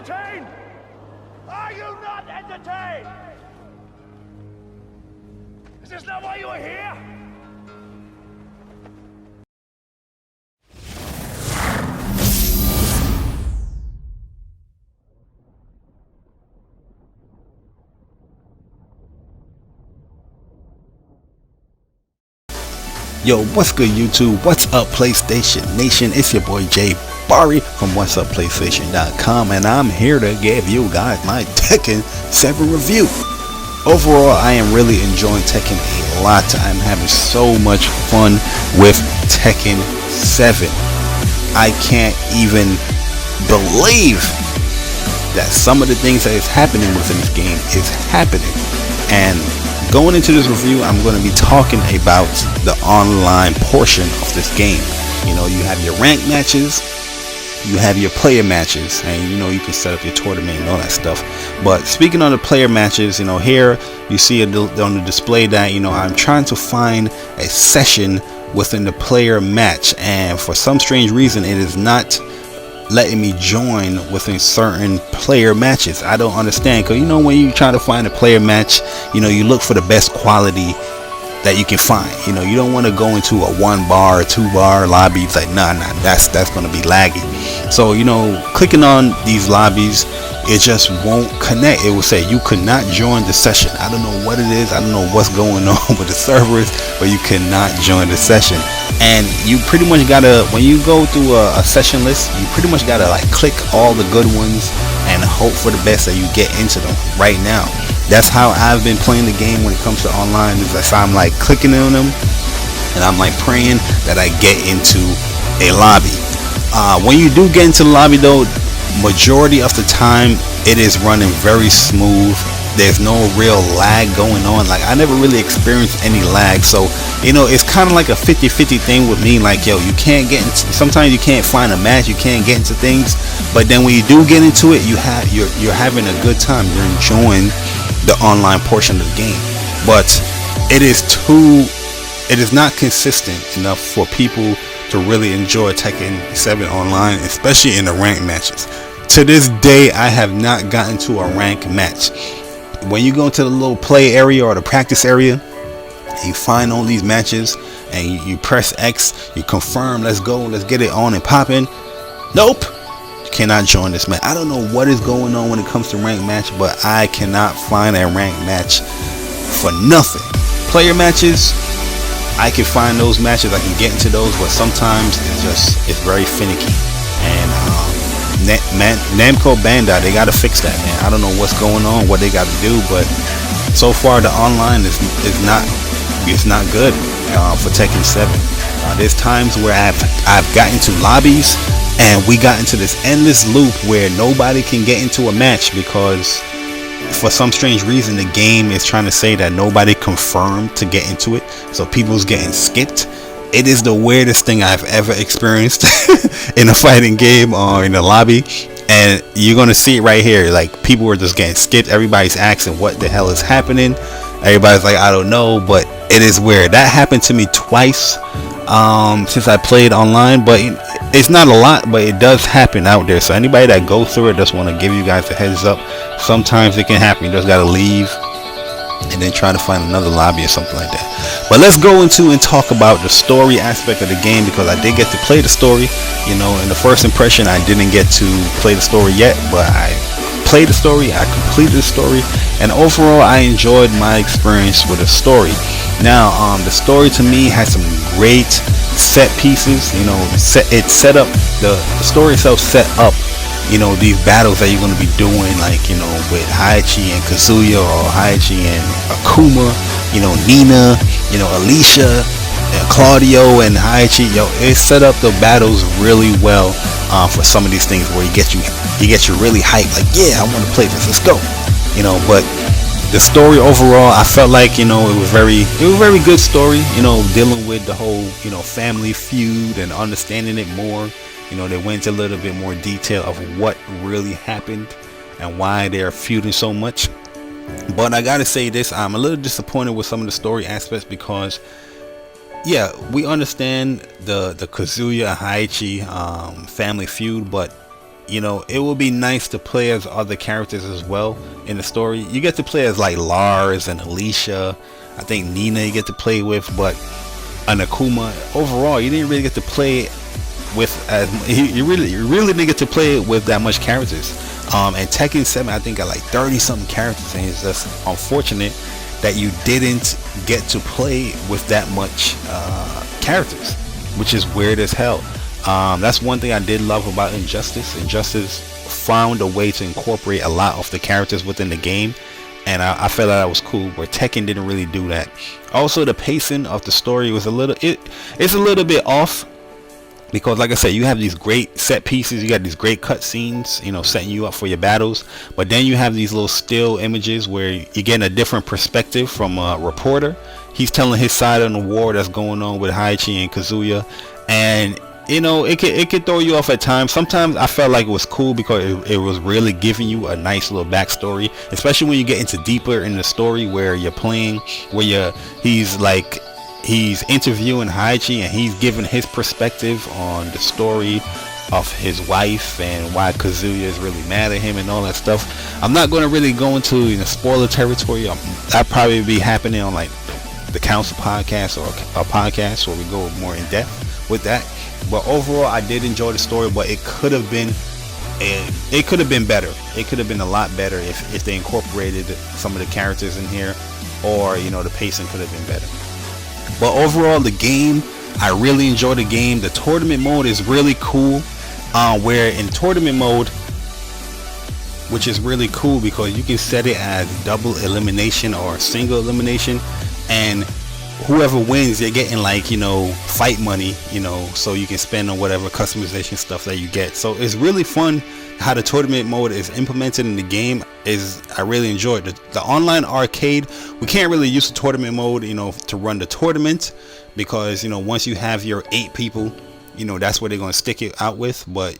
entertained? Are you not entertained? Is this not why you are here? Yo, what's good YouTube? What's up PlayStation Nation? It's your boy Jay Barry from What's Up PlayStation.com, and I'm here to give you guys my Tekken 7 review. Overall, I am really enjoying Tekken a lot. I'm having so much fun with Tekken 7. I can't even believe that some of the things that is happening within this game is happening. And going into this review, I'm going to be talking about the online portion of this game. You know, you have your rank matches, you have your player matches, and you know, you can set up your tournament and all that stuff. But speaking on the player matches, you know, here you see on the display that, you know, I'm trying to find a session within the player match, and for some strange reason it is not letting me join within certain player matches. I don't understand, because you know, when you try to find a player match, you know, you look for the best quality that you can find. You know, you don't want to go into a 1-bar or 2-bar lobby. It's like, nah, that's going to be laggy. So, you know, clicking on these lobbies, it just won't connect. It will say you could not join the session. I don't know what it is. I don't know what's going on with the servers, but you cannot join the session. And you pretty much gotta, when you go through a session list, you pretty much gotta like click all the good ones and hope for the best that you get into them. Right now, that's how I've been playing the game when it comes to online. Is that I'm like clicking on them and I'm like praying that I get into a lobby. When you do get into the lobby though, majority of the time it is running very smooth. There's no real lag going on. Like, I never really experienced any lag. So, you know, it's kind of like a 50-50 thing with me. Like, yo, you can't get into, sometimes you can't find a match, you can't get into things, but then when you do get into it, you're having a good time. You're enjoying the online portion of the game. But it is not consistent enough for people to really enjoy Tekken 7 online, especially in the ranked matches. To this day, I have not gotten to a ranked match. When you go into the little play area or the practice area, you find all these matches and you press X, you confirm, let's go, let's get it on and popping. Nope, you cannot join this match. I don't know what is going on when it comes to ranked match, but I cannot find a ranked match for nothing. Player matches, I can find those matches, I can get into those, but sometimes it's very finicky. And Namco Bandai, they gotta fix that, man. I don't know what's going on, what they gotta do, but so far the online is not good for Tekken 7. There's times where I've gotten to lobbies and we got into this endless loop where nobody can get into a match because for some strange reason the game is trying to say that nobody confirmed to get into it, so people's getting skipped. It is the weirdest thing I've ever experienced in a fighting game or in a lobby, and you're gonna see it right here. Like, people were just getting skipped. Everybody's asking what the hell is happening. Everybody's like, I don't know, but it is weird. That happened to me twice since I played online, but it's not a lot, but it does happen out there. So anybody that goes through it, just want to give you guys a heads up. Sometimes it can happen. You just gotta leave and then try to find another lobby or something like that. But let's go into and talk about the story aspect of the game, because I did get to play the story. You know, in the first impression I didn't get to play the story yet, but I played the story, I completed the story, and overall I enjoyed my experience with the story. Now the story to me has some great set pieces. You know, the story itself set up, you know, these battles that you're going to be doing, like, you know, with Heihachi and Kazuya, or Heihachi and Akuma, you know, Nina, you know, Alicia, and Claudio and Heihachi. Yo, it set up the battles really well for some of these things where you get you really hyped, like, yeah, I want to play this, let's go, you know. But the story overall, I felt like, you know, it was very good story, you know, dealing with the whole, you know, family feud and understanding it more. You know, they went into a little bit more detail of what really happened and why they're feuding so much. But I gotta say this, I'm a little disappointed with some of the story aspects, because yeah, we understand the Kazuya Heihachi family feud, but it would be nice to play as other characters as well in the story. You get to play as like Lars and Alicia. I think Nina you get to play with, but Akuma. Overall, you didn't really get to play with you really didn't get to play with that much characters. And Tekken 7, I think, got like 30 something characters, and it's just unfortunate that you didn't get to play with that much characters, which is weird as hell. That's one thing I did love about Injustice. Injustice found a way to incorporate a lot of the characters within the game, and I felt that was cool, where Tekken didn't really do that. Also, the pacing of the story was it's a little bit off, because like I said, you have these great set pieces, you got these great cutscenes, setting you up for your battles, but then you have these little still images where you're getting a different perspective from a reporter. He's telling his side of the war that's going on with Heiichi and Kazuya, and it could throw you off at times. Sometimes I felt like it was cool because it was really giving you a nice little backstory, especially when you get into deeper in the story where you're playing, where he's interviewing Heiichi and he's giving his perspective on the story of his wife and why Kazuya is really mad at him and all that stuff. I'm not going to really go into spoiler territory. That'll probably be happening on like the Council podcast or a podcast where we go more in depth with that. But overall, I did enjoy the story, but it could have been better. It could have been a lot better if they incorporated some of the characters in here, or the pacing could have been better. But overall, the game, I really enjoy the game. The tournament mode is really cool, where in tournament mode, which is really cool because you can set it as double elimination or single elimination, and whoever wins, you're getting like fight money, so you can spend on whatever customization stuff that you get. So it's really fun how the tournament mode is implemented in the game. I really enjoyed it. The online arcade, we can't really use the tournament mode to run the tournament, because once you have your 8 people, that's what they're going to stick it out with. But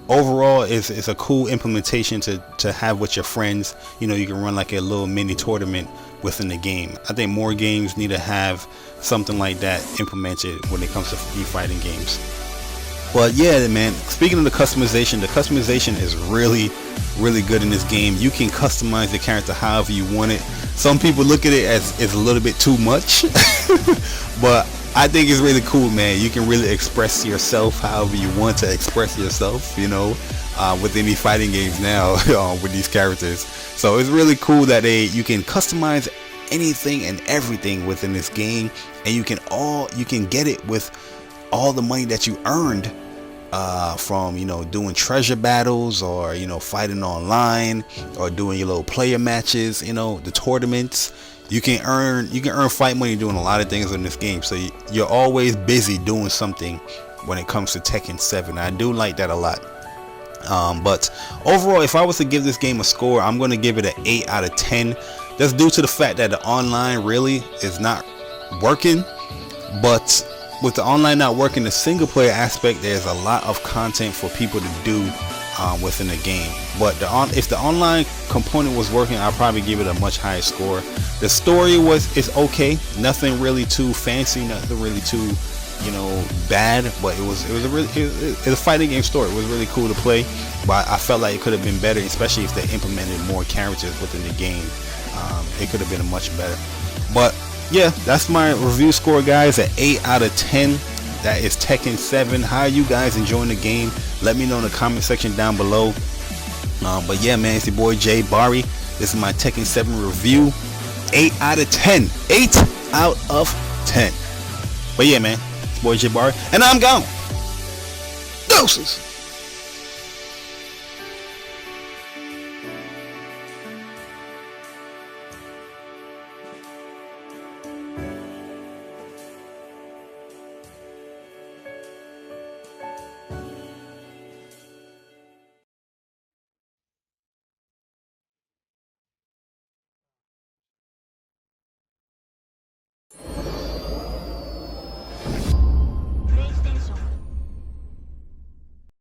overall, it's a cool implementation to have with your friends. You can run like a little mini tournament within the game. I think more games need to have something like that implemented when it comes to fighting games. But yeah, man, speaking of the customization is really, really good in this game. You can customize the character however you want it. Some people look at it as it's a little bit too much, but I think it's really cool, man. You can really express yourself however you want to express yourself, with any fighting games now with these characters. So it's really cool that you can customize anything and everything within this game, and you can get it with all the money that you earned from doing treasure battles, or fighting online, or doing your little player matches, the tournaments. You can earn fight money doing a lot of things in this game, so you're always busy doing something when it comes to Tekken 7. I do like that a lot. But overall, if I was to give this game a score, I'm going to give it an 8 out of 10. That's due to the fact that the online really is not working. But with the online not working, the single player aspect, there's a lot of content for people to do within the game. But if the online component was working, I'll probably give it a much higher score. The story is okay, nothing really too fancy, nothing really too bad, but it was a fighting game story. It was really cool to play, but I felt like it could have been better, especially if they implemented more characters within the game. It could have been much better. But yeah, that's my review score, guys, at 8 out of 10. That is Tekken 7. How are you guys enjoying the game? Let me know in the comment section down below. But yeah, man, it's your boy Jay Bari. This is my Tekken 7 review. 8 out of 10. 8 out of 10. But yeah, man, it's your boy Jay Bari, and I'm gone. Doses.